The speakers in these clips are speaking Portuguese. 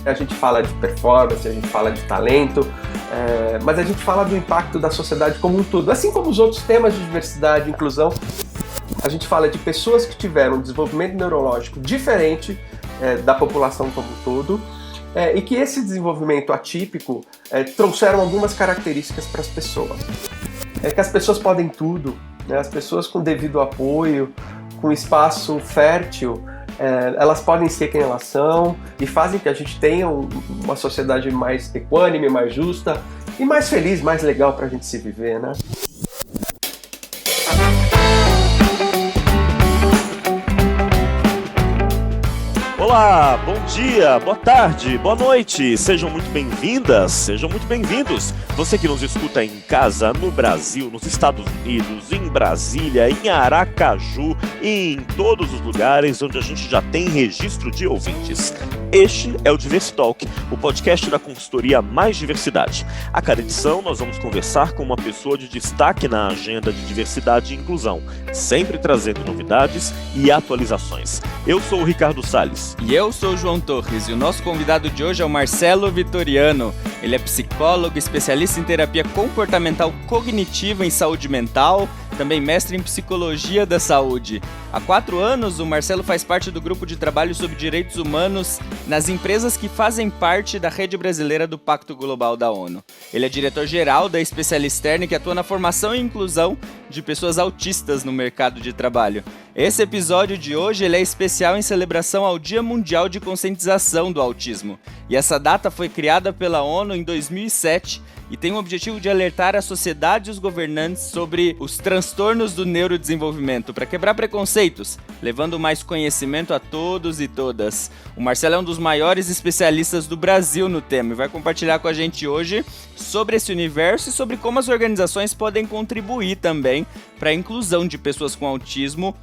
A gente fala de performance, a gente fala de talento, mas a gente fala do impacto da sociedade como um todo. Assim como os outros temas de diversidade e inclusão, a gente fala de pessoas que tiveram um desenvolvimento neurológico diferente da população como um todo, e que esse desenvolvimento atípico trouxeram algumas características para as pessoas. Que as pessoas podem tudo, né? As pessoas com devido apoio, com espaço fértil, elas podem ser quem elas são e fazem que a gente tenha uma sociedade mais equânime, mais justa e mais feliz, mais legal para a gente se viver, né? Olá, bom dia, boa tarde, boa noite, sejam muito bem-vindas, sejam muito bem-vindos. Você que nos escuta em casa, no Brasil, nos Estados Unidos, em Brasília, em Aracaju e em todos os lugares onde a gente já tem registro de ouvintes. Este é o Diversitalk, o podcast da consultoria Mais Diversidade. A cada edição nós vamos conversar com uma pessoa de destaque na agenda de diversidade e inclusão, sempre trazendo novidades e atualizações. Eu sou o Ricardo Salles. E eu sou o João Torres, e o nosso convidado de hoje é o Marcelo Vitoriano. Ele é psicólogo, especialista em terapia comportamental cognitiva em saúde mental, também mestre em psicologia da saúde. Há 4 anos, o Marcelo faz parte do grupo de trabalho sobre direitos humanos nas empresas que fazem parte da rede brasileira do Pacto Global da ONU. Ele é diretor-geral da Especialisterna, que atua na formação e inclusão de pessoas autistas no mercado de trabalho. Esse episódio de hoje ele é especial em celebração ao Dia Mundial de Conscientização do Autismo. E essa data foi criada pela ONU em 2007 e tem o objetivo de alertar a sociedade e os governantes sobre os transtornos do neurodesenvolvimento, para quebrar preconceitos, levando mais conhecimento a todos e todas. O Marcelo é um dos maiores especialistas do Brasil no tema e vai compartilhar com a gente hoje sobre esse universo e sobre como as organizações podem contribuir também para a inclusão de pessoas com autismo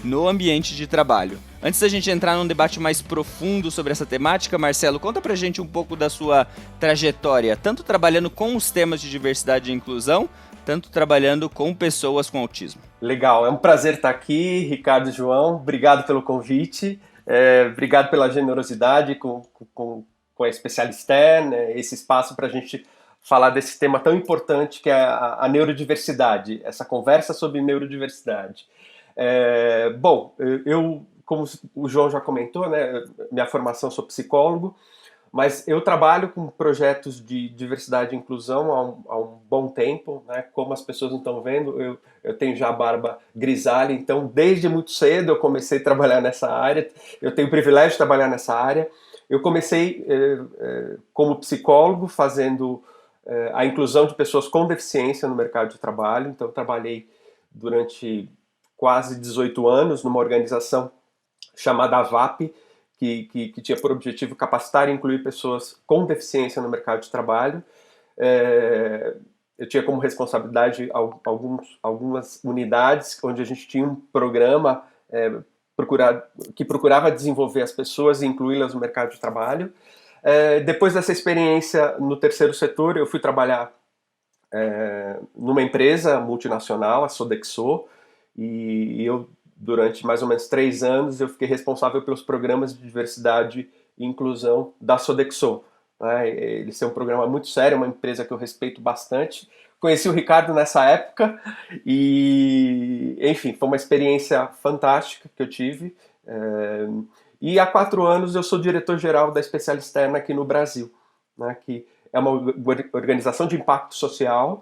no ambiente de trabalho. Antes da gente entrar num debate mais profundo sobre essa temática, Marcelo, conta pra gente um pouco da sua trajetória, tanto trabalhando com os temas de diversidade e inclusão, tanto trabalhando com pessoas com autismo. Legal, é um prazer estar aqui, Ricardo e João, obrigado pelo convite, obrigado pela generosidade com a Especialisterna, esse espaço para a gente falar desse tema tão importante que é a neurodiversidade, essa conversa sobre neurodiversidade. Bom, eu, como o João já comentou, né, minha formação, sou psicólogo, mas eu trabalho com projetos de diversidade e inclusão há um bom tempo, né, como as pessoas não estão vendo, eu tenho já a barba grisalha, então desde muito cedo eu comecei a trabalhar nessa área, eu tenho o privilégio de trabalhar nessa área. Eu comecei como psicólogo fazendo a inclusão de pessoas com deficiência no mercado de trabalho, então eu trabalhei durante quase 18 anos numa organização chamada AVAP, que tinha por objetivo capacitar e incluir pessoas com deficiência no mercado de trabalho. Eu tinha como responsabilidade algumas unidades onde a gente tinha um programa que procurava desenvolver as pessoas e incluí-las no mercado de trabalho. Depois dessa experiência no terceiro setor, eu fui trabalhar numa empresa multinacional, a Sodexo, e eu, durante mais ou menos 3 anos, eu fiquei responsável pelos programas de diversidade e inclusão da Sodexo. Ele é um programa muito sério, uma empresa que eu respeito bastante. Conheci o Ricardo nessa época e, enfim, foi uma experiência fantástica que eu tive. E há 4 anos eu sou diretor-geral da Especialisterna aqui no Brasil, né, que é uma organização de impacto social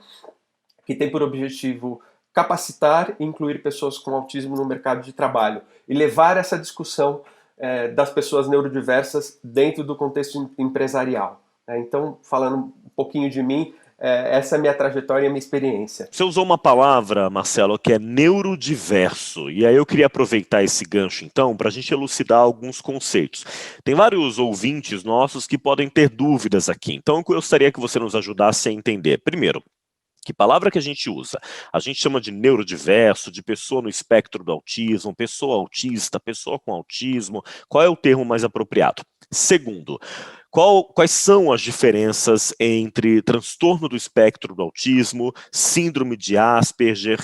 que tem por objetivo capacitar e incluir pessoas com autismo no mercado de trabalho e levar essa discussão das pessoas neurodiversas dentro do contexto empresarial. Então, falando um pouquinho de mim, essa é a minha trajetória e a minha experiência. Você usou uma palavra, Marcelo, que é neurodiverso, e aí eu queria aproveitar esse gancho, então, para a gente elucidar alguns conceitos. Tem vários ouvintes nossos que podem ter dúvidas aqui, então eu gostaria que você nos ajudasse a entender. Primeiro, que palavra que a gente usa? A gente chama de neurodiverso, de pessoa no espectro do autismo, pessoa autista, pessoa com autismo. Qual é o termo mais apropriado? Segundo, Quais são as diferenças entre transtorno do espectro do autismo, síndrome de Asperger?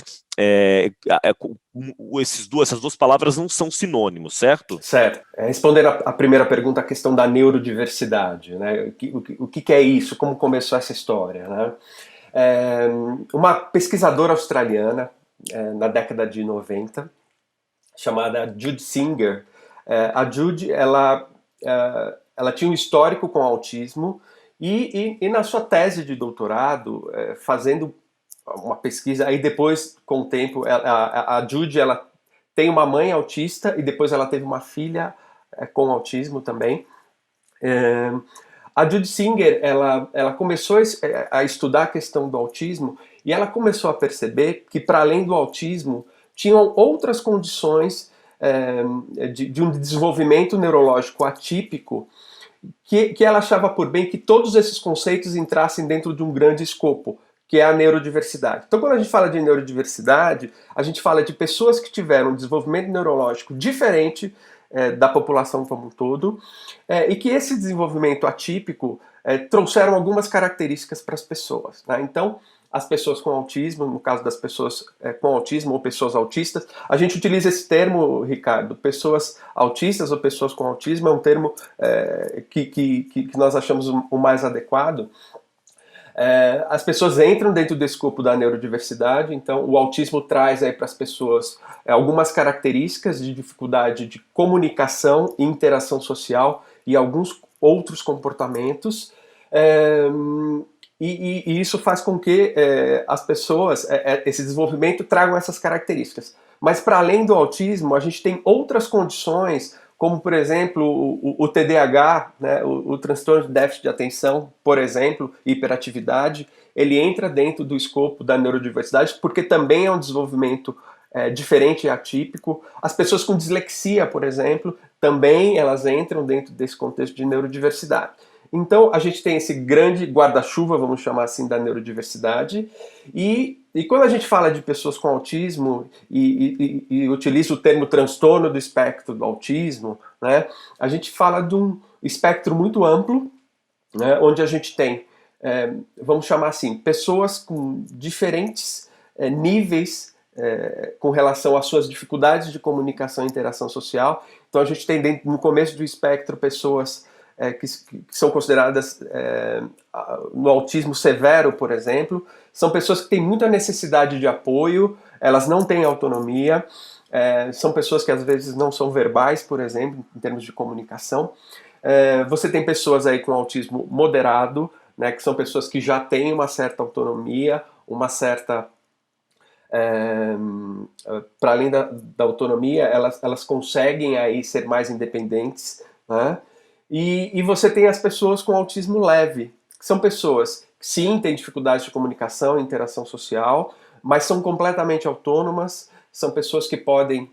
Essas duas palavras não são sinônimos, certo? Certo. Respondendo a primeira pergunta, a questão da neurodiversidade, né? O que é isso? Como começou essa história, né? Uma pesquisadora australiana, na década de 90, chamada Judy Singer. A Judy, ela tinha um histórico com autismo e na sua tese de doutorado, fazendo uma pesquisa, aí depois, com o tempo, a Judy, ela tem uma mãe autista e depois ela teve uma filha com autismo também. A Judy Singer, ela começou a estudar a questão do autismo e ela começou a perceber que, para além do autismo, tinham outras condições de um desenvolvimento neurológico atípico que ela achava por bem que todos esses conceitos entrassem dentro de um grande escopo, que é a neurodiversidade. Então, quando a gente fala de neurodiversidade, a gente fala de pessoas que tiveram um desenvolvimento neurológico diferente da população como um todo, e que esse desenvolvimento atípico trouxeram algumas características para as pessoas, né? Então, as pessoas com autismo, no caso das pessoas com autismo ou pessoas autistas, a gente utiliza esse termo, Ricardo, pessoas autistas ou pessoas com autismo, é um termo que nós achamos o mais adequado. As pessoas entram dentro desse escopo da neurodiversidade, então o autismo traz aí para as pessoas algumas características de dificuldade de comunicação e interação social e alguns outros comportamentos, e isso faz com que as pessoas, esse desenvolvimento, tragam essas características. Mas para além do autismo, a gente tem outras condições, como por exemplo o TDAH, né, o transtorno de déficit de atenção, por exemplo, hiperatividade, ele entra dentro do escopo da neurodiversidade porque também é um desenvolvimento diferente e atípico. As pessoas com dislexia, por exemplo, também elas entram dentro desse contexto de neurodiversidade. Então a gente tem esse grande guarda-chuva, vamos chamar assim, da neurodiversidade, e quando a gente fala de pessoas com autismo e utiliza o termo transtorno do espectro do autismo, né, a gente fala de um espectro muito amplo, né, onde a gente tem, vamos chamar assim, pessoas com diferentes níveis com relação às suas dificuldades de comunicação e interação social. Então a gente tem no começo do espectro pessoas que são consideradas no autismo severo, por exemplo, são pessoas que têm muita necessidade de apoio, elas não têm autonomia, são pessoas que às vezes não são verbais, por exemplo, em termos de comunicação. Você tem pessoas aí com autismo moderado, né, que são pessoas que já têm uma certa autonomia, uma certa... para além da autonomia, elas conseguem aí ser mais independentes, né? E você tem as pessoas com autismo leve, que são pessoas que sim têm dificuldades de comunicação e interação social, mas são completamente autônomas, são pessoas que podem,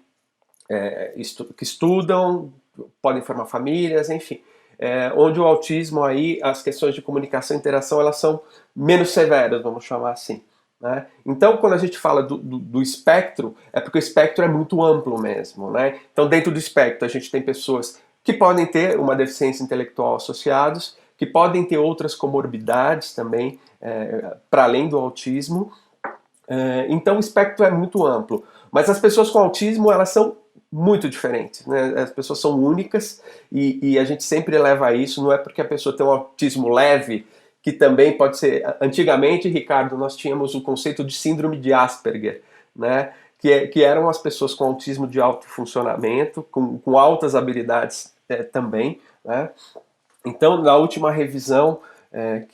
que estudam, podem formar famílias, enfim. Onde o autismo aí, as questões de comunicação e interação, elas são menos severas, vamos chamar assim, né? Então, quando a gente fala do espectro, é porque o espectro é muito amplo mesmo, né? Então, dentro do espectro, a gente tem pessoas que podem ter uma deficiência intelectual associados, que podem ter outras comorbidades também, para além do autismo. Então o espectro é muito amplo. Mas as pessoas com autismo, elas são muito diferentes, né? As pessoas são únicas e a gente sempre leva a isso, não é porque a pessoa tem um autismo leve, que também pode ser... Antigamente, Ricardo, nós tínhamos o conceito de síndrome de Asperger, né? Que eram as pessoas com autismo de alto funcionamento, com altas habilidades também, né? Então, na última revisão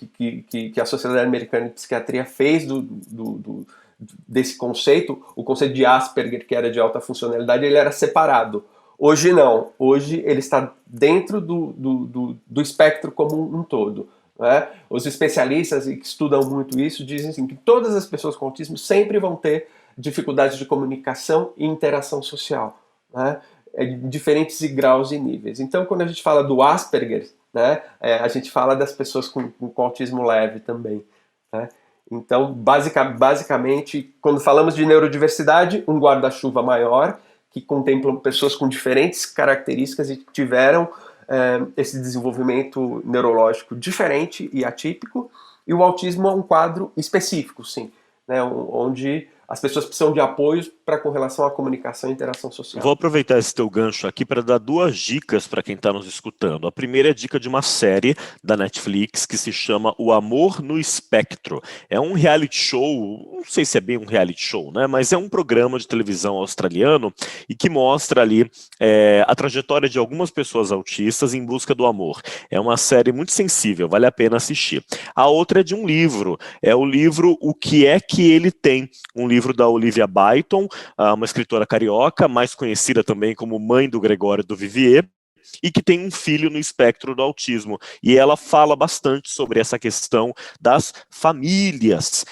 que a Sociedade Americana de Psiquiatria fez desse conceito, o conceito de Asperger, que era de alta funcionalidade, ele era separado. Hoje não, hoje ele está dentro do espectro como um todo, né? Os especialistas que estudam muito isso dizem assim, que todas as pessoas com autismo sempre vão ter dificuldades de comunicação e interação social, né? Em diferentes graus e níveis. Então, quando a gente fala do Asperger, né, a gente fala das pessoas com autismo leve também, né? Então, basicamente, quando falamos de neurodiversidade, um guarda-chuva maior, que contempla pessoas com diferentes características e que tiveram esse desenvolvimento neurológico diferente e atípico, e o autismo é um quadro específico, sim, né, onde as pessoas precisam de apoios com relação à comunicação e interação social. Vou aproveitar esse teu gancho aqui para dar 2 dicas para quem está nos escutando. A primeira é a dica de uma série da Netflix que se chama O Amor no Espectro. É um reality show, não sei se é bem um reality show, né? Mas é um programa de televisão australiano e que mostra ali a trajetória de algumas pessoas autistas em busca do amor. É uma série muito sensível, vale a pena assistir. A outra é de um livro, é o livro O Que É Que Ele Tem, um livro da Olivia Byton, uma escritora carioca, mais conhecida também como mãe do Gregório do Vivier, e que tem um filho no espectro do autismo. E ela fala bastante sobre essa questão das famílias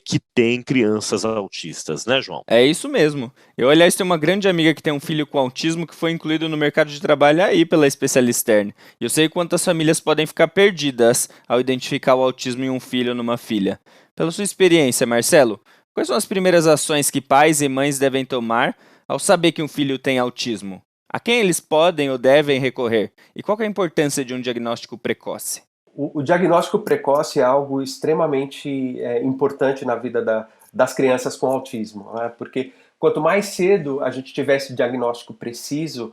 que têm crianças autistas, né, João? É isso mesmo. Eu, aliás, tenho uma grande amiga que tem um filho com autismo que foi incluído no mercado de trabalho aí pela Specialisterne. E eu sei quantas famílias podem ficar perdidas ao identificar o autismo em um filho ou numa filha. Pela sua experiência, Marcelo, quais são as primeiras ações que pais e mães devem tomar ao saber que um filho tem autismo? A quem eles podem ou devem recorrer? E qual que é a importância de um diagnóstico precoce? O diagnóstico precoce é algo extremamente importante na vida das crianças com autismo, né? Porque quanto mais cedo a gente tiver esse diagnóstico preciso,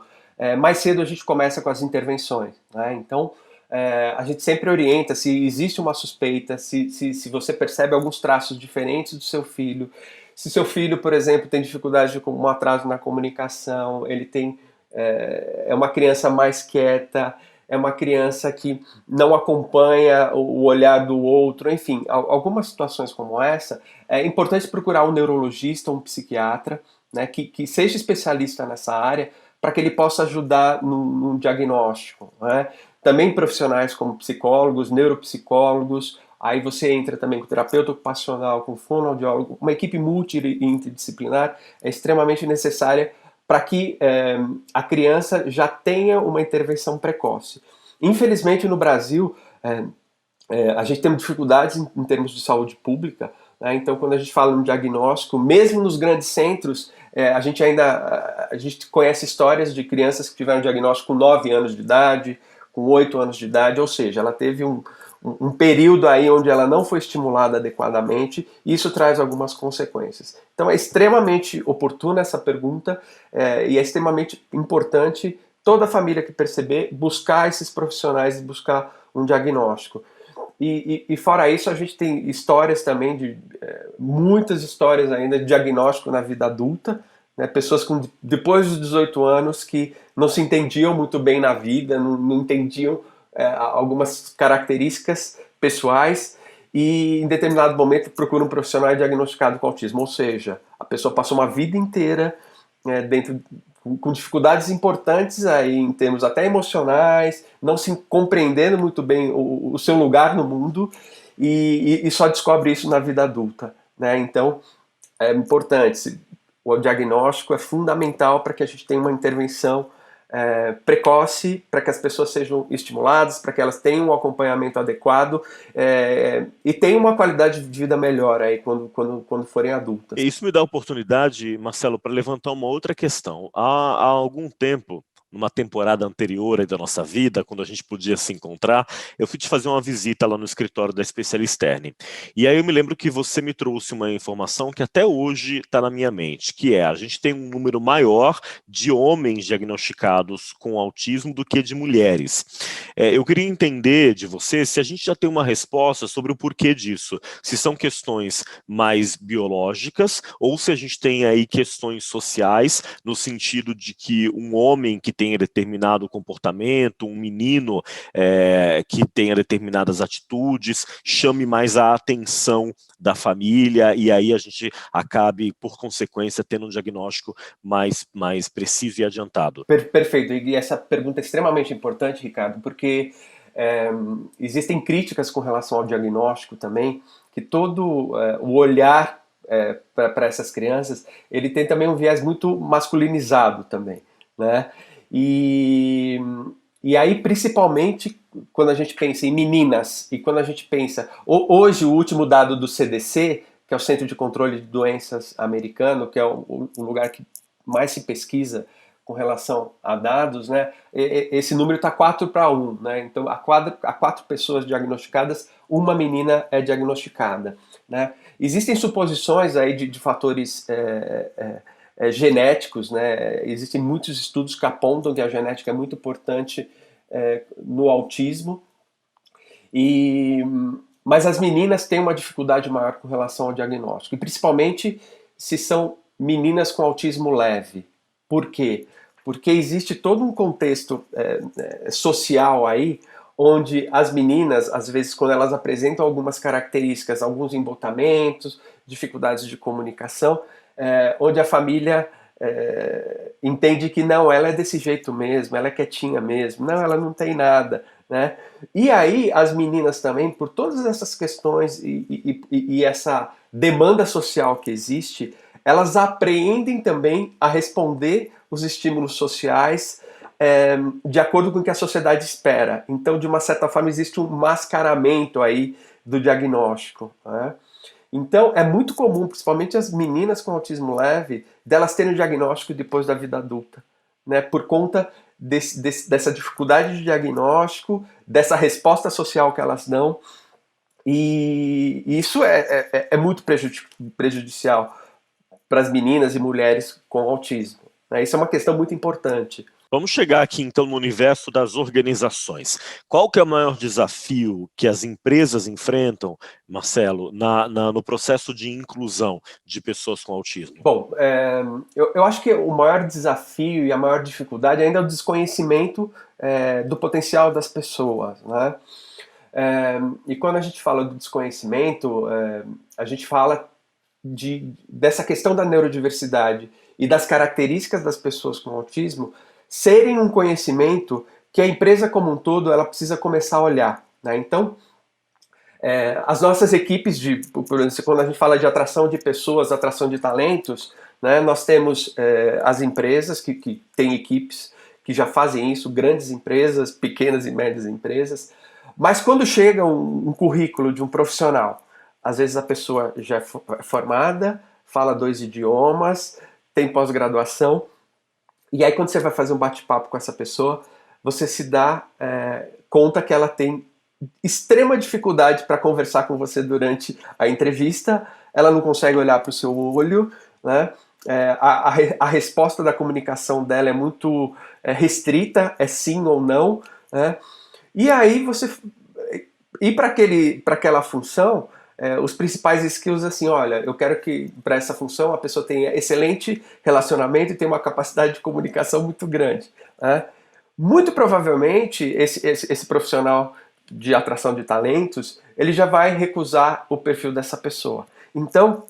mais cedo a gente começa com as intervenções, né? Então, a gente sempre orienta se existe uma suspeita, se você percebe alguns traços diferentes do seu filho, se seu filho, por exemplo, tem dificuldade com um atraso na comunicação, ele tem é uma criança mais quieta, é uma criança que não acompanha o olhar do outro, enfim, algumas situações como essa, é importante procurar um neurologista, um psiquiatra, né, que seja especialista nessa área, para que ele possa ajudar no diagnóstico, né? Também profissionais como psicólogos, neuropsicólogos, aí você entra também com terapeuta ocupacional, com fonoaudiólogo, uma equipe multi e interdisciplinar é extremamente necessária para que a criança já tenha uma intervenção precoce. Infelizmente, no Brasil, a gente tem dificuldades em termos de saúde pública, né? Então, quando a gente fala no diagnóstico, mesmo nos grandes centros, a gente conhece histórias de crianças que tiveram diagnóstico com 9 anos de idade, com 8 anos de idade, ou seja, ela teve um período aí onde ela não foi estimulada adequadamente, e isso traz algumas consequências. Então é extremamente oportuna essa pergunta, e é extremamente importante toda família que perceber buscar esses profissionais e buscar um diagnóstico. E fora isso, a gente tem histórias também, muitas histórias ainda de diagnóstico na vida adulta, né, pessoas depois dos 18 anos que não se entendiam muito bem na vida, não entendiam algumas características pessoais e em determinado momento procuram um profissional diagnosticado com autismo, ou seja, a pessoa passou uma vida inteira com dificuldades importantes aí, em termos até emocionais, não se compreendendo muito bem o seu lugar no mundo e só descobre isso na vida adulta, né? Então é importante, o diagnóstico é fundamental para que a gente tenha uma intervenção precoce, para que as pessoas sejam estimuladas, para que elas tenham um acompanhamento adequado e tenham uma qualidade de vida melhor aí quando forem adultas. Isso me dá a oportunidade, Marcelo, para levantar uma outra questão. Há algum tempo, numa temporada anterior aí da nossa vida, quando a gente podia se encontrar, eu fui te fazer uma visita lá no escritório da Specialisterne. E aí eu me lembro que você me trouxe uma informação que até hoje está na minha mente, que a gente tem um número maior de homens diagnosticados com autismo do que de mulheres. Eu queria entender de você se a gente já tem uma resposta sobre o porquê disso, se são questões mais biológicas ou se a gente tem aí questões sociais, no sentido de que um homem que tenha determinado comportamento, um menino que tenha determinadas atitudes, chame mais a atenção da família e aí a gente acabe, por consequência, tendo um diagnóstico mais preciso e adiantado. Perfeito, e essa pergunta é extremamente importante, Ricardo, porque existem críticas com relação ao diagnóstico também, que todo o olhar para essas crianças, ele tem também um viés muito masculinizado também, né? E aí, principalmente, quando a gente pensa em meninas, e quando a gente pensa... Hoje, o último dado do CDC, que é o Centro de Controle de Doenças americano, que é o lugar que mais se pesquisa com relação a dados, né, esse número está 4-1, né, então a 4 pessoas diagnosticadas, uma menina é diagnosticada, né. Existem suposições aí de fatores genéticos, né, existem muitos estudos que apontam que a genética é muito importante no autismo, mas as meninas têm uma dificuldade maior com relação ao diagnóstico, e principalmente se são meninas com autismo leve. Por quê? Porque existe todo um contexto social aí, onde as meninas, às vezes, quando elas apresentam algumas características, alguns embotamentos, dificuldades de comunicação, onde a família entende que não, ela é desse jeito mesmo, ela é quietinha mesmo, não, ela não tem nada, né? E aí as meninas também, por todas essas questões e essa demanda social que existe, elas aprendem também a responder os estímulos sociais de acordo com o que a sociedade espera. Então, de uma certa forma, existe um mascaramento aí do diagnóstico, né? Então, é muito comum, principalmente as meninas com autismo leve, delas terem o diagnóstico depois da vida adulta, né? Por conta dessa dificuldade de diagnóstico, dessa resposta social que elas dão, e isso é muito prejudicial para as meninas e mulheres com autismo, né? Isso é uma questão muito importante. Vamos chegar aqui então no universo das organizações. Qual que é o maior desafio que as empresas enfrentam, Marcelo, no processo de inclusão de pessoas com autismo? Bom, eu acho que o maior desafio e a maior dificuldade ainda é o desconhecimento do potencial das pessoas, né? E quando a gente fala do desconhecimento, a gente fala dessa questão da neurodiversidade e das características das pessoas com autismo serem um conhecimento que a empresa como um todo ela precisa começar a olhar, né? Então, as nossas equipes, por exemplo, quando a gente fala de atração de pessoas, atração de talentos, né, nós temos as empresas que têm equipes que já fazem isso, grandes empresas, pequenas e médias empresas, mas quando chega um currículo de um profissional, às vezes a pessoa já é formada, fala 2 idiomas, tem pós-graduação, e aí quando você vai fazer um bate-papo com essa pessoa, você se dá conta que ela tem extrema dificuldade para conversar com você durante a entrevista, ela não consegue olhar para o seu olho, né? A resposta da comunicação dela é muito restrita, é sim ou não, né? E aí você ir para aquela função, os principais skills assim, olha, eu quero que para essa função a pessoa tenha excelente relacionamento e tenha uma capacidade de comunicação muito grande, né? Muito provavelmente esse profissional de atração de talentos, ele já vai recusar o perfil dessa pessoa. Então,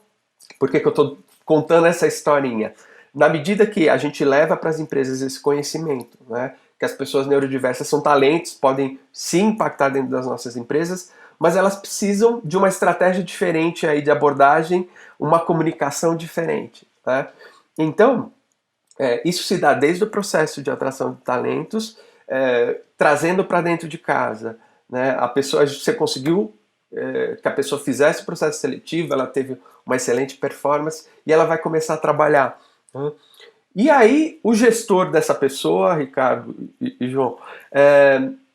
por que eu estou contando essa historinha? Na medida que a gente leva para as empresas esse conhecimento, né, que as pessoas neurodiversas são talentos, podem sim impactar dentro das nossas empresas, mas elas precisam de uma estratégia diferente aí de abordagem, uma comunicação diferente, né? Então, isso se dá desde o processo de atração de talentos, trazendo para dentro de casa, né? Você conseguiu que a pessoa fizesse o processo seletivo, ela teve uma excelente performance e ela vai começar a trabalhar, né? E aí o gestor dessa pessoa, Ricardo e João,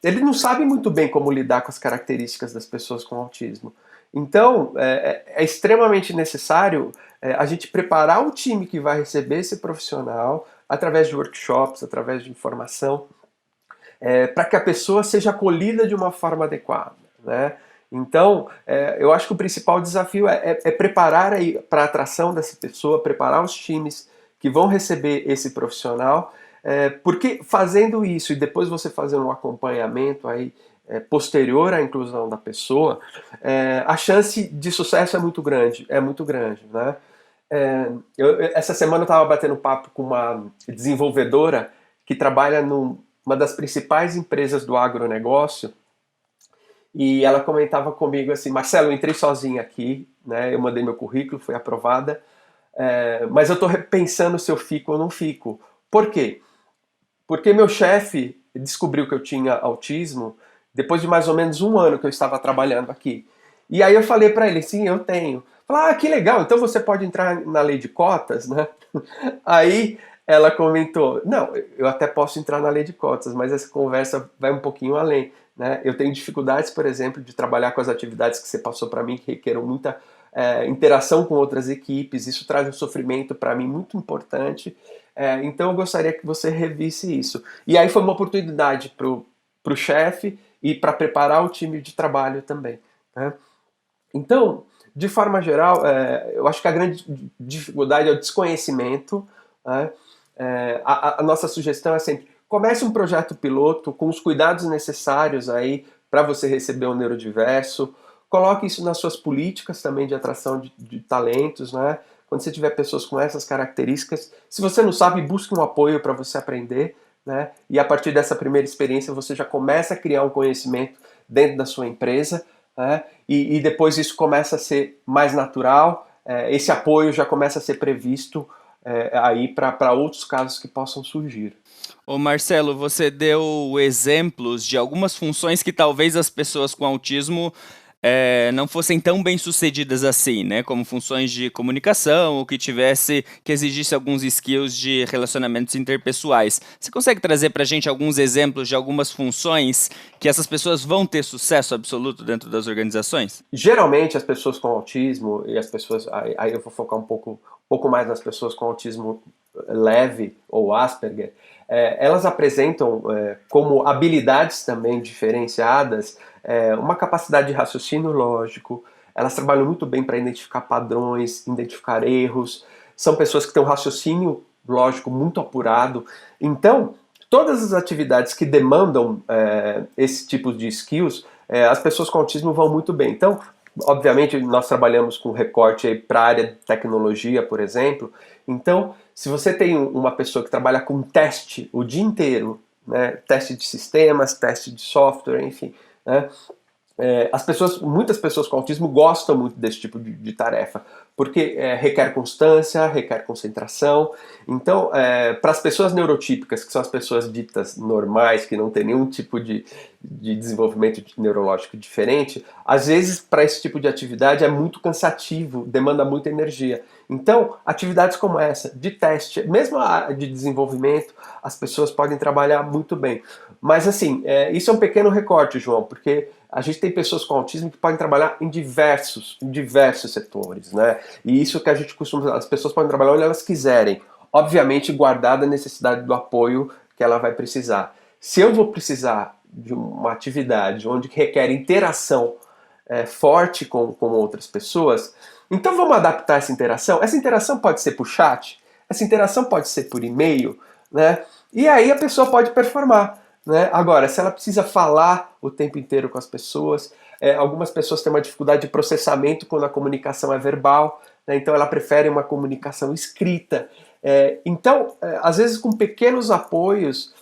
ele não sabe muito bem como lidar com as características das pessoas com autismo. Então é extremamente necessário a gente preparar um time que vai receber esse profissional através de workshops, através de informação, para que a pessoa seja acolhida de uma forma adequada, né? Então, eu acho que o principal desafio é preparar para a atração dessa pessoa, preparar os times que vão receber esse profissional, porque fazendo isso e depois você fazendo um acompanhamento aí, posterior à inclusão da pessoa, a chance de sucesso é muito grande, né? Essa semana eu estava batendo papo com uma desenvolvedora que trabalha numa das principais empresas do agronegócio, e ela comentava comigo assim, Marcelo, eu entrei sozinha aqui, né? Eu mandei meu currículo, foi aprovada, mas eu estou repensando se eu fico ou não fico. Por quê? Porque meu chefe descobriu que eu tinha autismo depois de mais ou menos 1 ano que eu estava trabalhando aqui. E aí eu falei para ele, sim, eu tenho. Falei, que legal, então você pode entrar na lei de cotas, né? Aí ela comentou, não, eu até posso entrar na lei de cotas, mas essa conversa vai um pouquinho além, né? Eu tenho dificuldades, por exemplo, de trabalhar com as atividades que você passou para mim, que requeram muita interação com outras equipes, isso traz um sofrimento para mim muito importante, então eu gostaria que você revisse isso. E aí foi uma oportunidade para o chefe e para preparar o time de trabalho também, né? Então, de forma geral, eu acho que a grande dificuldade é o desconhecimento, né? A nossa sugestão é sempre, comece um projeto piloto com os cuidados necessários aí para você receber um neurodiverso, coloque isso nas suas políticas também de atração de talentos, né? Quando você tiver pessoas com essas características, se você não sabe, busque um apoio para você aprender, né? E a partir dessa primeira experiência você já começa a criar um conhecimento dentro da sua empresa, né? E depois isso começa a ser mais natural, esse apoio já começa a ser previsto aí para outros casos que possam surgir. Ô Marcelo, você deu exemplos de algumas funções que talvez as pessoas com autismo não fossem tão bem sucedidas assim, né? Como funções de comunicação ou que exigisse alguns skills de relacionamentos interpessoais. Você consegue trazer para a gente alguns exemplos de algumas funções que essas pessoas vão ter sucesso absoluto dentro das organizações? Geralmente as pessoas com autismo, e as pessoas, aí eu vou focar um pouco mais nas pessoas com autismo leve ou Asperger, elas apresentam como habilidades também diferenciadas uma capacidade de raciocínio lógico, elas trabalham muito bem para identificar padrões, identificar erros, são pessoas que têm um raciocínio lógico muito apurado. Então, todas as atividades que demandam esse tipo de skills, as pessoas com autismo vão muito bem. Então, obviamente, nós trabalhamos com recorte para a área de tecnologia, por exemplo. Então, se você tem uma pessoa que trabalha com teste o dia inteiro, né, teste de sistemas, teste de software, enfim, né, muitas pessoas com autismo gostam muito desse tipo de tarefa, porque requer constância, requer concentração. Então, para as pessoas neurotípicas, que são as pessoas ditas normais, que não têm nenhum tipo de desenvolvimento neurológico diferente, às vezes para esse tipo de atividade é muito cansativo, demanda muita energia. Então, atividades como essa, de teste, mesmo a de desenvolvimento, as pessoas podem trabalhar muito bem. Mas assim, isso é um pequeno recorte, João, porque a gente tem pessoas com autismo que podem trabalhar em diversos setores, né? E isso que a gente costuma, as pessoas podem trabalhar onde elas quiserem, obviamente guardada a necessidade do apoio que ela vai precisar. Se eu vou precisar de uma atividade onde requer interação forte com outras pessoas, então vamos adaptar essa interação. Essa interação pode ser por chat, essa interação pode ser por e-mail, né? E aí a pessoa pode performar, né? Agora, se ela precisa falar o tempo inteiro com as pessoas, algumas pessoas têm uma dificuldade de processamento quando a comunicação é verbal, né? Então ela prefere uma comunicação escrita. Então, às vezes com pequenos apoios,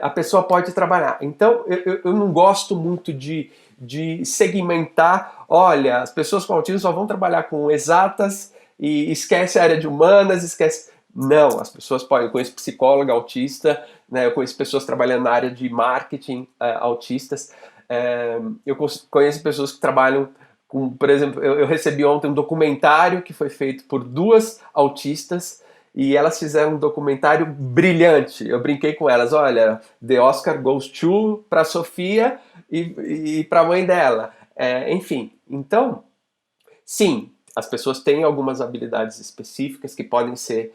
a pessoa pode trabalhar. Então, eu não gosto muito de segmentar, olha, as pessoas com autismo só vão trabalhar com exatas e esquece a área de humanas, esquece... Não, as pessoas podem, eu conheço psicóloga autista, né, eu conheço pessoas trabalhando na área de marketing autistas, eu conheço pessoas que trabalham com, por exemplo, eu recebi ontem um documentário que foi feito por 2 autistas e elas fizeram um documentário brilhante. Eu brinquei com elas, olha, the Oscar goes to para a Sofia e para a mãe dela. Enfim, então, sim, as pessoas têm algumas habilidades específicas que podem ser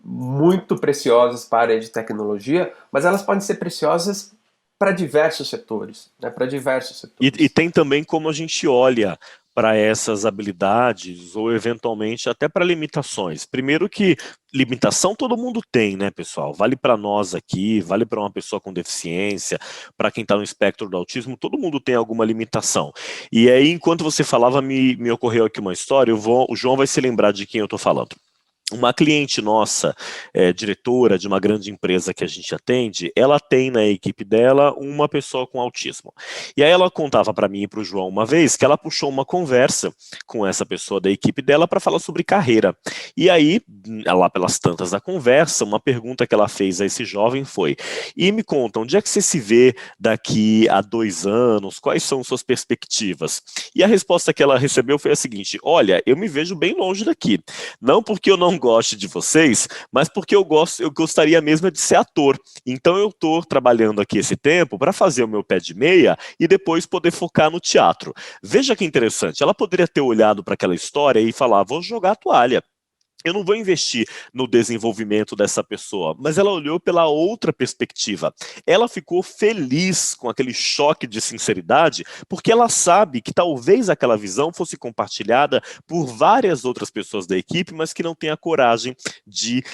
muito preciosas para a área de tecnologia, mas elas podem ser preciosas para diversos setores, né? Para diversos setores. E tem também como a gente olha para essas habilidades ou eventualmente até para limitações. Primeiro que limitação todo mundo tem, né, pessoal? Vale para nós aqui, vale para uma pessoa com deficiência, para quem está no espectro do autismo, todo mundo tem alguma limitação. E aí, enquanto você falava, me ocorreu aqui uma história, o João vai se lembrar de quem eu estou falando. Uma cliente nossa, diretora de uma grande empresa que a gente atende, ela tem na equipe dela uma pessoa com autismo. E aí ela contava para mim e para o João uma vez que ela puxou uma conversa com essa pessoa da equipe dela para falar sobre carreira. E aí, lá pelas tantas da conversa, uma pergunta que ela fez a esse jovem foi: e me conta, onde é que você se vê daqui a 2 anos? Quais são suas perspectivas? E a resposta que ela recebeu foi a seguinte: olha, eu me vejo bem longe daqui. Não porque eu não goste de vocês, mas porque eu gostaria mesmo de ser ator. Então eu estou trabalhando aqui esse tempo para fazer o meu pé de meia e depois poder focar no teatro. Veja que interessante, ela poderia ter olhado para aquela história e falar, vou jogar a toalha. Eu não vou investir no desenvolvimento dessa pessoa, mas ela olhou pela outra perspectiva. Ela ficou feliz com aquele choque de sinceridade, porque ela sabe que talvez aquela visão fosse compartilhada por várias outras pessoas da equipe, mas que não tem a coragem de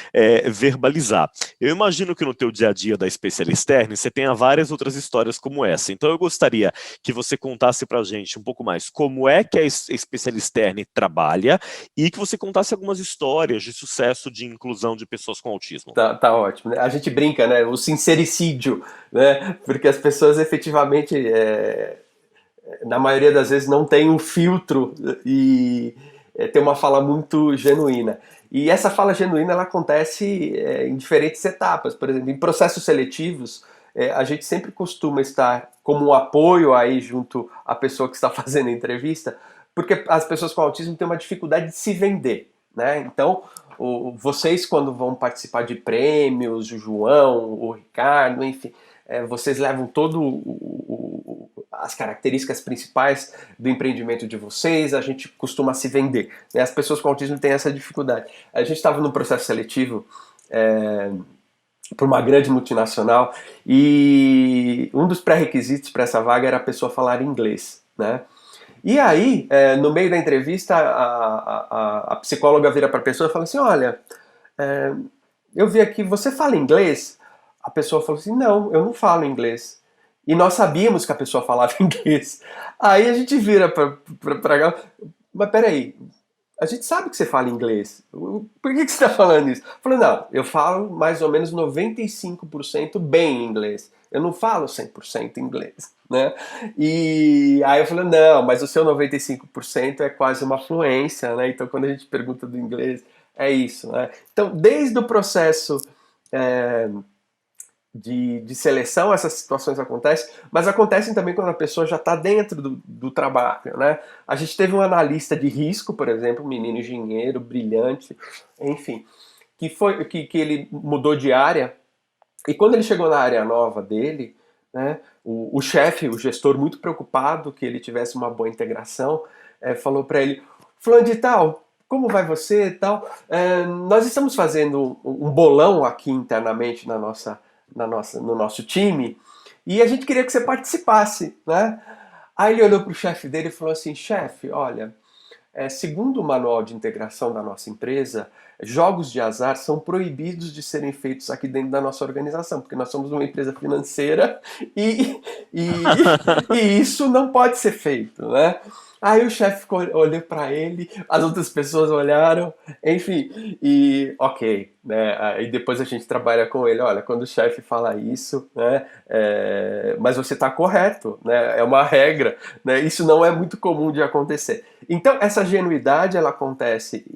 verbalizar. Eu imagino que no teu dia a dia da Specialisterne você tenha várias outras histórias como essa. Então eu gostaria que você contasse pra gente um pouco mais como é que a Specialisterne trabalha e que você contasse algumas histórias de sucesso de inclusão de pessoas com autismo. Tá ótimo, né? A gente brinca, né? O sincericídio, né? Porque as pessoas efetivamente, na maioria das vezes, não têm um filtro e tem uma fala muito genuína. E essa fala genuína, ela acontece em diferentes etapas. Por exemplo, em processos seletivos, a gente sempre costuma estar como um apoio aí junto à pessoa que está fazendo a entrevista, porque as pessoas com autismo têm uma dificuldade de se vender, né? Então, vocês quando vão participar de prêmios, o João, o Ricardo, enfim, vocês levam todo as características principais do empreendimento de vocês, a gente costuma se vender, né? As pessoas com autismo têm essa dificuldade. A gente estava num processo seletivo por uma grande multinacional e um dos pré-requisitos para essa vaga era a pessoa falar inglês, né? E aí, no meio da entrevista, a psicóloga vira para a pessoa e fala assim, olha, eu vi aqui, você fala inglês? A pessoa falou assim, não, eu não falo inglês. E nós sabíamos que a pessoa falava inglês. Aí a gente vira para ela, mas peraí, a gente sabe que você fala inglês, por que você está falando isso? Eu falei, não, eu falo mais ou menos 95% bem inglês. Eu não falo 100% inglês, né? E aí eu falei, não, mas o seu 95% é quase uma fluência, né? Então quando a gente pergunta do inglês, é isso, né? Então desde o processo de seleção essas situações acontecem, mas acontecem também quando a pessoa já está dentro do trabalho, né? A gente teve um analista de risco, por exemplo, um menino engenheiro, brilhante, enfim, que ele mudou de área. E quando ele chegou na área nova dele, né, o chefe, o gestor, muito preocupado que ele tivesse uma boa integração, falou para ele, fulano de tal, como vai você e tal? Nós estamos fazendo um bolão aqui internamente no nosso time e a gente queria que você participasse, né? Aí ele olhou para o chefe dele e falou assim, chefe, olha, segundo o manual de integração da nossa empresa, jogos de azar são proibidos de serem feitos aqui dentro da nossa organização, porque nós somos uma empresa financeira e isso não pode ser feito, né? Aí o chefe olhou para ele, as outras pessoas olharam, enfim, e ok, né? Aí depois a gente trabalha com ele, olha, quando o chefe fala isso, né? Mas você está correto, né? É uma regra, né? Isso não é muito comum de acontecer. Então essa genuidade ela acontece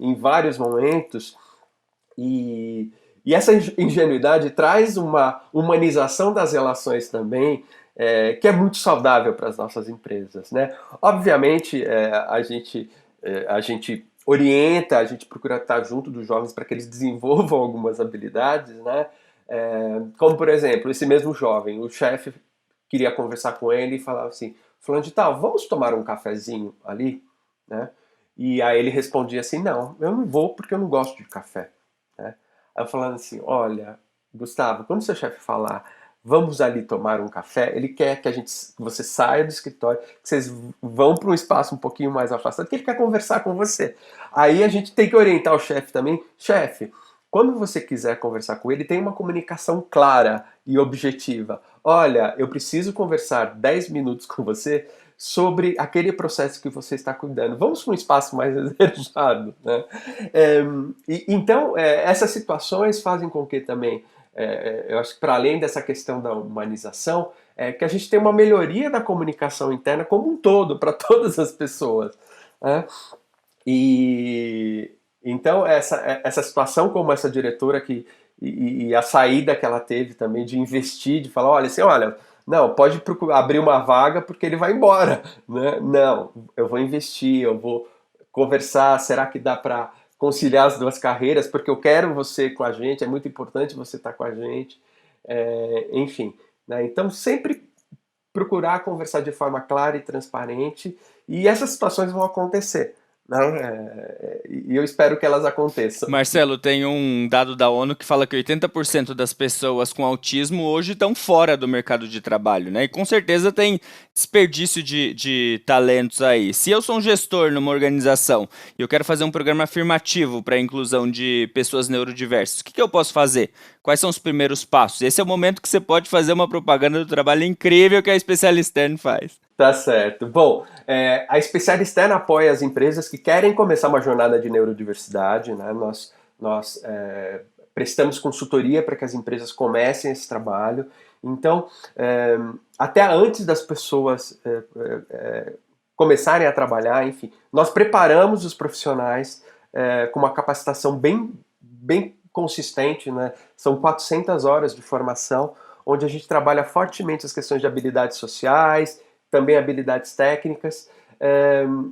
em vários momentos e essa ingenuidade traz uma humanização das relações também, que é muito saudável para as nossas empresas, né? Obviamente, a gente orienta, a gente procura estar junto dos jovens para que eles desenvolvam algumas habilidades, né? Como, por exemplo, esse mesmo jovem, o chefe queria conversar com ele e falava assim, fulano de tal, vamos tomar um cafezinho ali, né? E aí ele respondia assim, não, eu não vou porque eu não gosto de café, né? Aí eu falando assim, olha, Gustavo, quando seu chefe falar vamos ali tomar um café, ele quer que você saia do escritório, que vocês vão para um espaço um pouquinho mais afastado, que ele quer conversar com você. Aí a gente tem que orientar o chefe também, chefe, quando você quiser conversar com ele, tem uma comunicação clara e objetiva. Olha, eu preciso conversar 10 minutos com você sobre aquele processo que você está cuidando. Vamos para um espaço mais reservado, né? Então, essas situações fazem com que também eu acho que para além dessa questão da humanização, que a gente tem uma melhoria da comunicação interna como um todo, para todas as pessoas, né? E então essa situação como essa diretora e a saída que ela teve também de investir, de falar, olha, assim, olha, não, pode abrir uma vaga porque ele vai embora, né? Não, eu vou investir, eu vou conversar, será que dá para conciliar as duas carreiras, porque eu quero você com a gente, é muito importante você estar com a gente, enfim, né? Então sempre procurar conversar de forma clara e transparente, e essas situações vão acontecer, né? E eu espero que elas aconteçam. Marcelo, tem um dado da ONU que fala que 80% das pessoas com autismo hoje estão fora do mercado de trabalho, né? E com certeza tem desperdício de talentos aí. Se eu sou um gestor numa organização e eu quero fazer um programa afirmativo para a inclusão de pessoas neurodiversas, o que eu posso fazer? Quais são os primeiros passos? Esse é o momento que você pode fazer uma propaganda do trabalho incrível que a Specialisterne faz. Tá certo. Bom, a Specialisterne apoia as empresas que querem começar uma jornada de neurodiversidade, né? Nós prestamos consultoria para que as empresas comecem esse trabalho. Então, até antes das pessoas começarem a trabalhar, enfim, nós preparamos os profissionais com uma capacitação bem consistente, né? São 400 horas de formação, onde a gente trabalha fortemente as questões de habilidades sociais, também habilidades técnicas,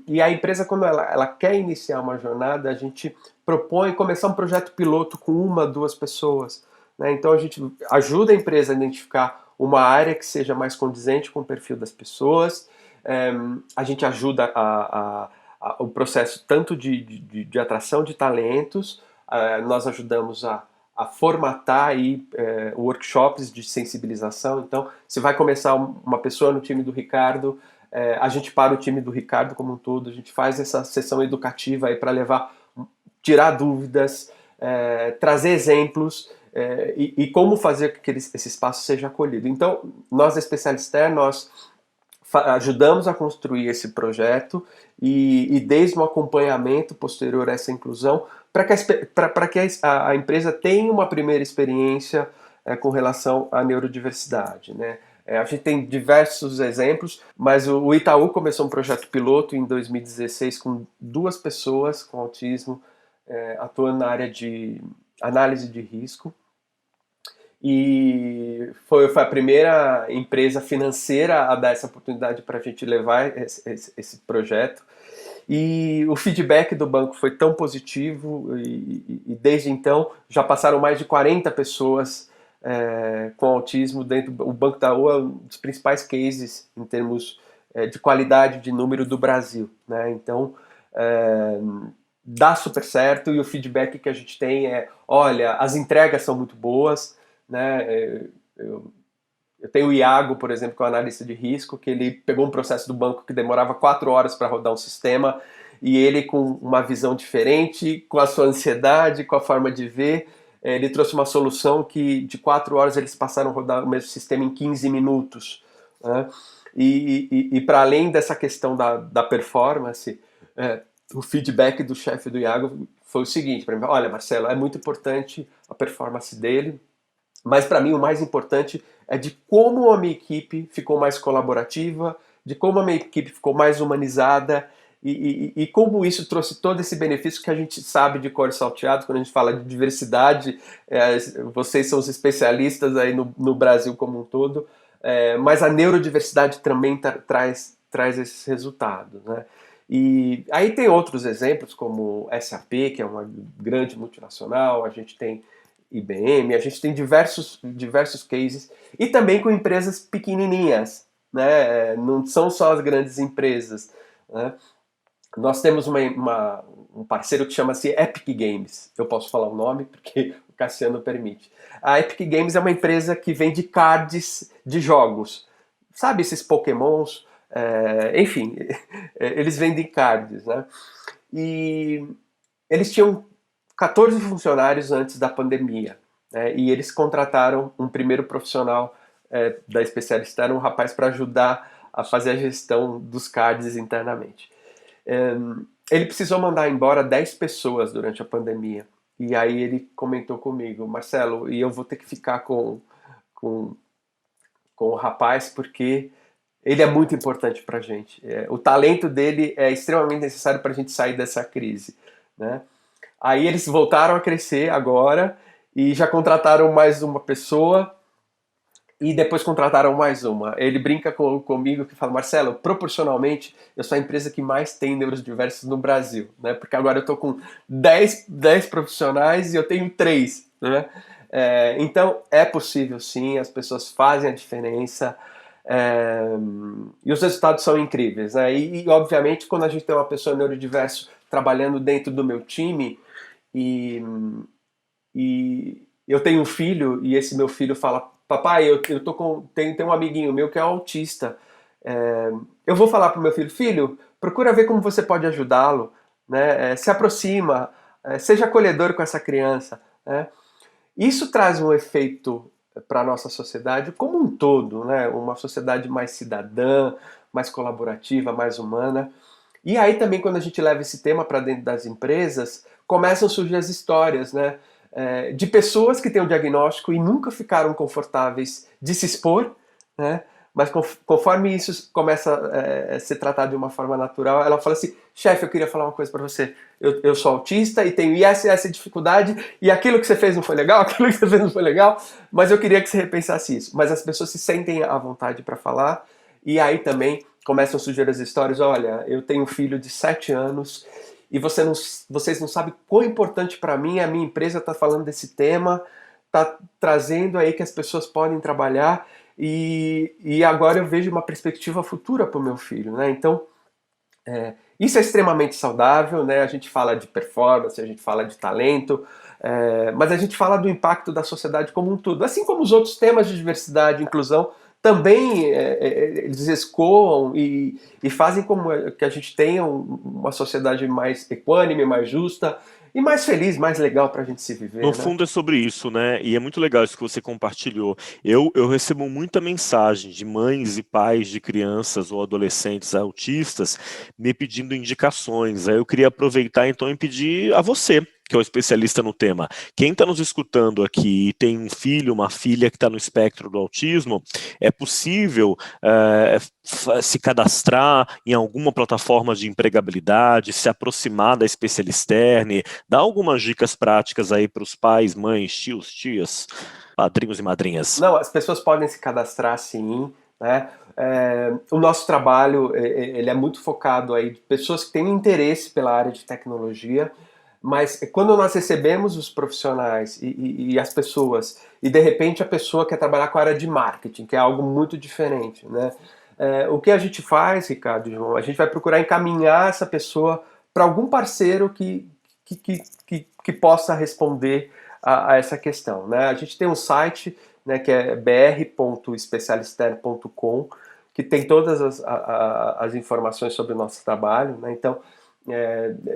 e a empresa, quando ela quer iniciar uma jornada, a gente propõe começar um projeto piloto com 1, 2 pessoas, né? Então a gente ajuda a empresa a identificar uma área que seja mais condizente com o perfil das pessoas, a gente ajuda o processo tanto de atração de talentos, nós ajudamos a formatar aí workshops de sensibilização. Então, se vai começar uma pessoa no time do Ricardo, a gente para o time do Ricardo como um todo, a gente faz essa sessão educativa aí para tirar dúvidas, trazer exemplos e como fazer com que esse espaço seja acolhido. Então, nós da Specialisterne, nós ajudamos a construir esse projeto e desde um acompanhamento posterior a essa inclusão, para que a empresa tenha uma primeira experiência com relação à neurodiversidade, né? A gente tem diversos exemplos, mas o Itaú começou um projeto piloto em 2016 com 2 pessoas com autismo atuando na área de análise de risco, e foi a primeira empresa financeira a dar essa oportunidade para a gente levar esse projeto. E o feedback do banco foi tão positivo e desde então já passaram mais de 40 pessoas com autismo dentro. O Banco Itaú é um dos principais cases em termos de qualidade de número do Brasil, né? Então dá super certo, e o feedback que a gente tem olha, as entregas são muito boas, né? Eu tenho o Iago, por exemplo, que é um analista de risco, que ele pegou um processo do banco que demorava 4 horas para rodar um sistema, e ele, com uma visão diferente, com a sua ansiedade, com a forma de ver, ele trouxe uma solução que de 4 horas eles passaram a rodar o mesmo sistema em 15 minutos. Né? E para além dessa questão da performance, o feedback do chefe do Iago foi o seguinte para mim: olha, Marcelo, é muito importante a performance dele, mas para mim o mais importante é de como a minha equipe ficou mais colaborativa, de como a minha equipe ficou mais humanizada e como isso trouxe todo esse benefício que a gente sabe de cor salteado quando a gente fala de diversidade. Vocês são os especialistas aí no Brasil como um todo, mas a neurodiversidade também traz esses resultados, né? E aí tem outros exemplos como SAP, que é uma grande multinacional, a gente tem IBM, a gente tem diversos cases, e também com empresas pequenininhas, né? Não são só as grandes empresas, né? Nós temos um parceiro que chama-se Epic Games. Eu posso falar o nome porque o Cassiano permite. A Epic Games é uma empresa que vende cards de jogos. Sabe esses Pokémons? Enfim, eles vendem cards, né? E eles tinham 14 funcionários antes da pandemia, né? E eles contrataram um primeiro profissional da Specialisterne, um rapaz, para ajudar a fazer a gestão dos cards internamente. Ele precisou mandar embora 10 pessoas durante a pandemia. E aí ele comentou comigo: Marcelo, e eu vou ter que ficar com o rapaz porque ele é muito importante para a gente. O talento dele é extremamente necessário para a gente sair dessa crise, né? Aí eles voltaram a crescer agora e já contrataram mais uma pessoa. e depois contrataram mais uma. Ele brinca comigo que fala, Marcelo, proporcionalmente, eu sou a empresa que mais tem neurodiversos no Brasil, né? Porque agora eu estou com 10 profissionais e eu tenho 3, né? Então, é possível sim, as pessoas fazem a diferença, e os resultados são incríveis, né? E, obviamente, quando a gente tem uma pessoa neurodiverso trabalhando dentro do meu time, e eu tenho um filho, e esse meu filho fala, papai, tem um amiguinho meu que é autista. Eu vou falar pro meu filho, procura ver como você pode ajudá-lo, né? Se aproxima, seja acolhedor com essa criança, né? Isso traz um efeito para a nossa sociedade como um todo, né? Uma sociedade mais cidadã, mais colaborativa, mais humana. E aí também, quando a gente leva esse tema para dentro das empresas, começam a surgir as histórias, né? De pessoas que têm o diagnóstico e nunca ficaram confortáveis de se expor, né? Mas conforme isso começa a ser tratado de uma forma natural, ela fala assim, chefe, eu queria falar uma coisa para você. Eu sou autista e tenho essa dificuldade, e aquilo que você fez não foi legal, aquilo que você fez não foi legal, mas eu queria que você repensasse isso. Mas as pessoas se sentem à vontade para falar, e aí também começam a surgir as histórias, olha, eu tenho um filho de 7 anos, e vocês não sabem quão importante para mim, a minha empresa está falando desse tema, está trazendo aí que as pessoas podem trabalhar, e agora eu vejo uma perspectiva futura para o meu filho, né? Então, isso é extremamente saudável, né? A gente fala de performance, a gente fala de talento, mas a gente fala do impacto da sociedade como um todo. Assim como os outros temas de diversidade e inclusão, também eles escoam e fazem como que a gente tenha uma sociedade mais equânime, mais justa e mais feliz, mais legal para a gente se viver. No né? fundo é sobre isso, né? E é muito legal isso que você compartilhou. Eu recebo muita mensagem de mães e pais de crianças ou adolescentes autistas me pedindo indicações. Aí eu queria aproveitar então e pedir a você, que é o especialista no tema. Quem está nos escutando aqui e tem um filho, uma filha que está no espectro do autismo, é possível se cadastrar em alguma plataforma de empregabilidade, se aproximar da Specialisterne, dar algumas dicas práticas aí para os pais, mães, tios, tias, padrinhos e madrinhas. Não, as pessoas podem se cadastrar sim, né? O nosso trabalho ele é muito focado aí de pessoas que têm interesse pela área de tecnologia, mas quando nós recebemos os profissionais e as pessoas, e de repente a pessoa quer trabalhar com a área de marketing, que é algo muito diferente, né? O que a gente faz, Ricardo e João, a gente vai procurar encaminhar essa pessoa para algum parceiro que possa responder a essa questão, né? A gente tem um site, né, que é br.specialisterne.com, que tem todas as informações sobre o nosso trabalho, né? Então,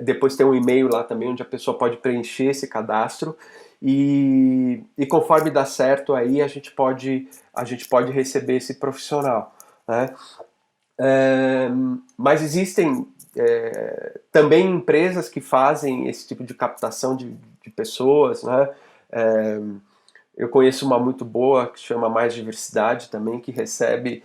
depois tem um e-mail lá também onde a pessoa pode preencher esse cadastro e conforme dá certo aí a gente pode receber esse profissional, né? Mas existem também empresas que fazem esse tipo de captação de pessoas, né? Eu conheço uma muito boa que chama Mais Diversidade também, que recebe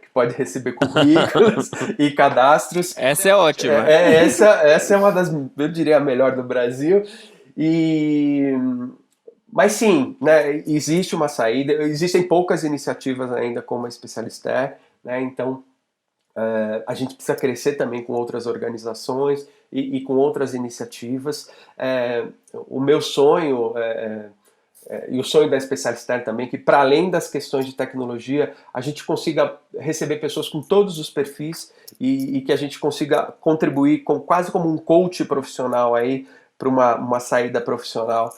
que pode receber currículos e cadastros. Essa é ótima. Essa é uma das, eu diria, a melhor do Brasil. Mas sim, né, existe uma saída, existem poucas iniciativas ainda como a Specialisterne, né, então a gente precisa crescer também com outras organizações e com outras iniciativas. O meu sonho e o sonho da Specialisterne também, que para além das questões de tecnologia, a gente consiga receber pessoas com todos os perfis e que a gente consiga contribuir quase como um coach profissional aí para uma saída profissional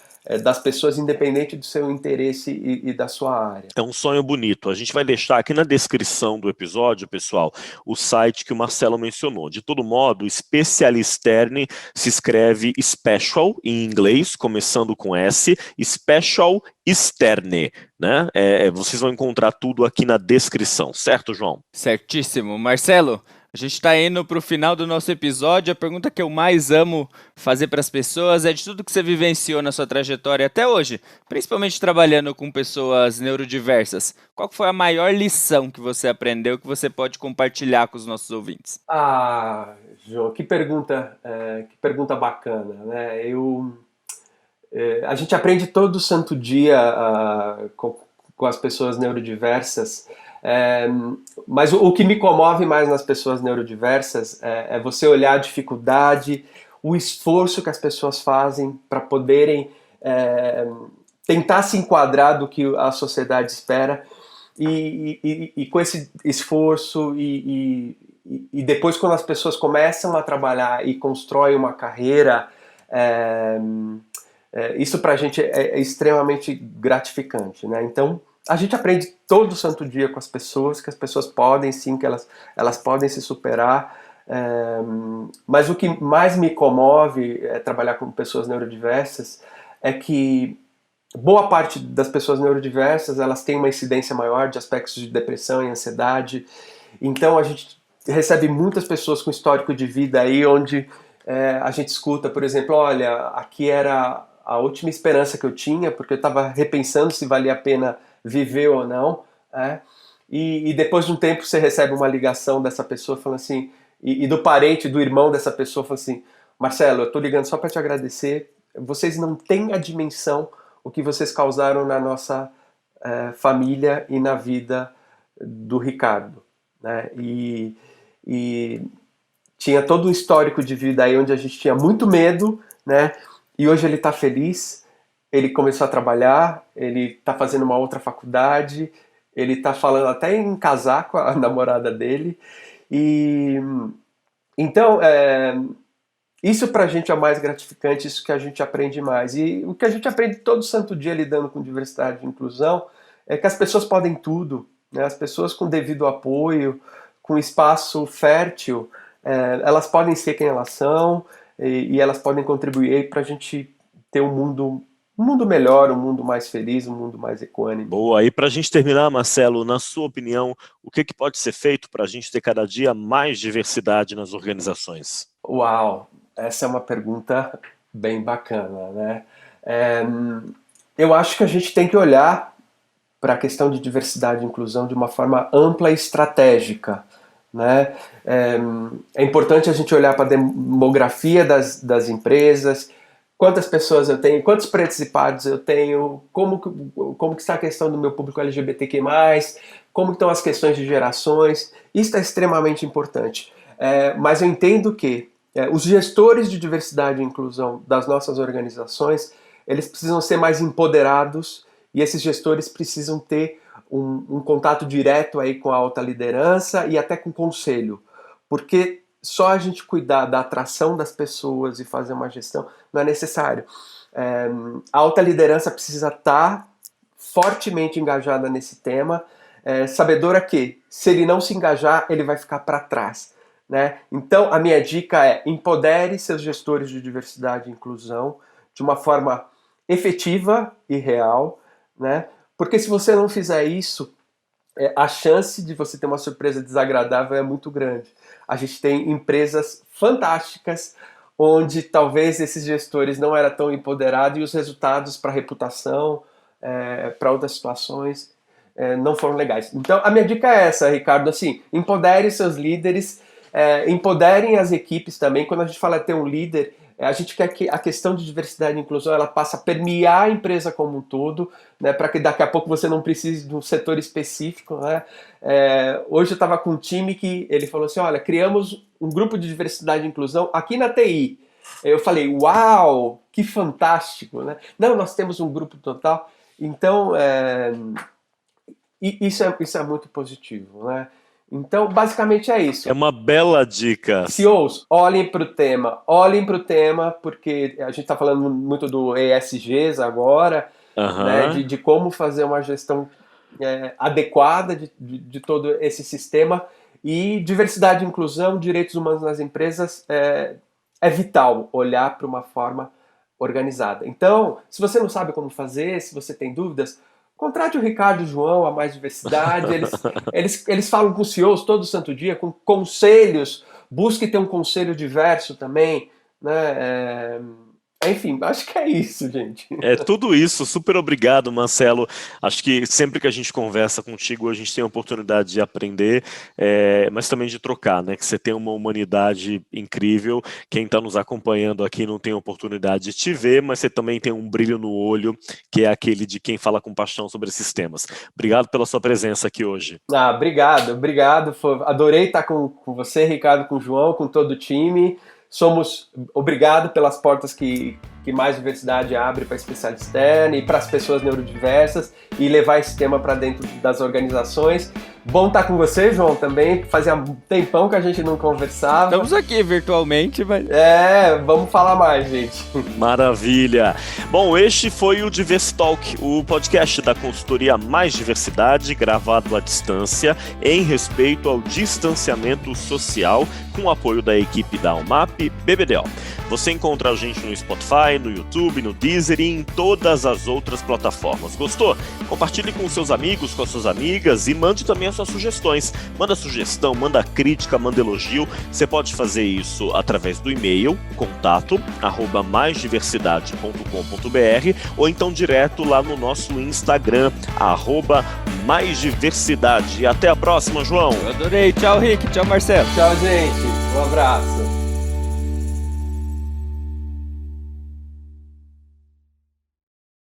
das pessoas, independente do seu interesse e da sua área. É um sonho bonito. A gente vai deixar aqui na descrição do episódio, pessoal, o site que o Marcelo mencionou. De todo modo, Specialisterne se escreve special em inglês, começando com S, Special Sterne, né? Vocês vão encontrar tudo aqui na descrição, certo, João? Certíssimo. Marcelo, a gente está indo para o final do nosso episódio. A pergunta que eu mais amo fazer para as pessoas é de tudo que você vivenciou na sua trajetória até hoje, principalmente trabalhando com pessoas neurodiversas. Qual foi a maior lição que você aprendeu que você pode compartilhar com os nossos ouvintes? João, que pergunta bacana, né? A gente aprende todo santo dia com as pessoas neurodiversas, mas o que me comove mais nas pessoas neurodiversas é você olhar a dificuldade, o esforço que as pessoas fazem para poderem tentar se enquadrar do que a sociedade espera, e com esse esforço e depois quando as pessoas começam a trabalhar e constroem uma carreira, isso pra gente é extremamente gratificante, né? Então a gente aprende todo santo dia com as pessoas, que as pessoas podem sim, que elas podem se superar, mas o que mais me comove trabalhar com pessoas neurodiversas é que boa parte das pessoas neurodiversas, elas têm uma incidência maior de aspectos de depressão e ansiedade. Então a gente recebe muitas pessoas com histórico de vida aí, onde a gente escuta, por exemplo, olha, aqui era a última esperança que eu tinha, porque eu estava repensando se valia a pena viver ou não. E depois de um tempo você recebe uma ligação dessa pessoa falando assim, e do parente, do irmão dessa pessoa falando assim, Marcelo, eu estou ligando só para te agradecer, vocês não têm a dimensão o que vocês causaram na nossa família e na vida do Ricardo, né? E tinha todo um histórico de vida aí onde a gente tinha muito medo, né? E hoje ele está feliz, ele começou a trabalhar, ele está fazendo uma outra faculdade, ele está falando até em casar com a namorada dele. E então isso pra gente é o mais gratificante, isso que a gente aprende mais. E o que a gente aprende todo santo dia lidando com diversidade e inclusão é que as pessoas podem tudo, né? As pessoas com devido apoio, com espaço fértil, elas podem ser quem elas são, e elas podem contribuir para a gente ter um mundo melhor, um mundo mais feliz, um mundo mais equânime. Boa, e para a gente terminar, Marcelo, na sua opinião, o que pode ser feito para a gente ter cada dia mais diversidade nas organizações? Uau, essa é uma pergunta bem bacana, né? Eu acho que a gente tem que olhar para a questão de diversidade e inclusão de uma forma ampla e estratégica, né? É importante a gente olhar para a demografia das empresas, quantas pessoas eu tenho, quantos pretos e pardos eu tenho, como que está a questão do meu público LGBTQ+, como estão as questões de gerações. Isso é extremamente importante. Mas eu entendo que os gestores de diversidade e inclusão das nossas organizações, eles precisam ser mais empoderados, e esses gestores precisam ter um contato direto aí com a alta liderança e até com o conselho, porque só a gente cuidar da atração das pessoas e fazer uma gestão não é necessário. A alta liderança precisa estar fortemente engajada nesse tema, sabedora que, se ele não se engajar, ele vai ficar para trás, né? Então, a minha dica é: empodere seus gestores de diversidade e inclusão de uma forma efetiva e real, né? Porque se você não fizer isso, a chance de você ter uma surpresa desagradável é muito grande. A gente tem empresas fantásticas onde talvez esses gestores não eram tão empoderados e os resultados para a reputação, para outras situações, não foram legais. Então a minha dica é essa, Ricardo, assim, empodere seus líderes, empoderem as equipes também. Quando a gente fala ter um líder, a gente quer que a questão de diversidade e inclusão ela passe a permear a empresa como um todo, né, para que daqui a pouco você não precise de um setor específico, né? Hoje eu estava com um time que ele falou assim, olha, criamos um grupo de diversidade e inclusão aqui na TI. Eu falei, uau, que fantástico, né? Não, nós temos um grupo total. Então, isso é muito positivo, né? Então, basicamente é isso. É uma bela dica. CEOs, olhem para o tema, porque a gente está falando muito do ESGs agora, né, de como fazer uma gestão adequada de todo esse sistema, e diversidade e inclusão, direitos humanos nas empresas, é vital olhar para uma forma organizada. Então, se você não sabe como fazer, se você tem dúvidas, contrate o Ricardo e o João, a Mais Diversidade. Eles falam com CEOs todo santo dia, com conselhos. Busque ter um conselho diverso também, né? Enfim, acho que é isso, gente. É tudo isso, super obrigado, Marcelo. Acho que sempre que a gente conversa contigo, a gente tem a oportunidade de aprender, mas também de trocar, né? Que você tem uma humanidade incrível. Quem está nos acompanhando aqui não tem a oportunidade de te ver, mas você também tem um brilho no olho, que é aquele de quem fala com paixão sobre esses temas. Obrigado pela sua presença aqui hoje. Obrigado. Adorei estar com você, Ricardo, com o João, com todo o time. Obrigado pelas portas que mais diversidade abre para a especialidade externa e para as pessoas neurodiversas e levar esse tema para dentro das organizações. Bom estar com você, João, também. Fazia um tempão que a gente não conversava. Estamos aqui virtualmente, mas... vamos falar mais, gente. Maravilha. Bom, este foi o Diversitalk, o podcast da consultoria Mais Diversidade, gravado à distância, em respeito ao distanciamento social, com o apoio da equipe da UMAP BBDO. Você encontra a gente no Spotify, no YouTube, no Deezer e em todas as outras plataformas. Gostou? Compartilhe com seus amigos, com as suas amigas e mande também as suas sugestões. Manda sugestão, manda crítica, manda elogio. Você pode fazer isso através do e-mail, contato@maisdiversidade.com.br ou então direto lá no nosso Instagram, @maisdiversidade. Até a próxima, João! Eu adorei. Tchau, Rick. Tchau, Marcelo. Tchau, gente. Um abraço.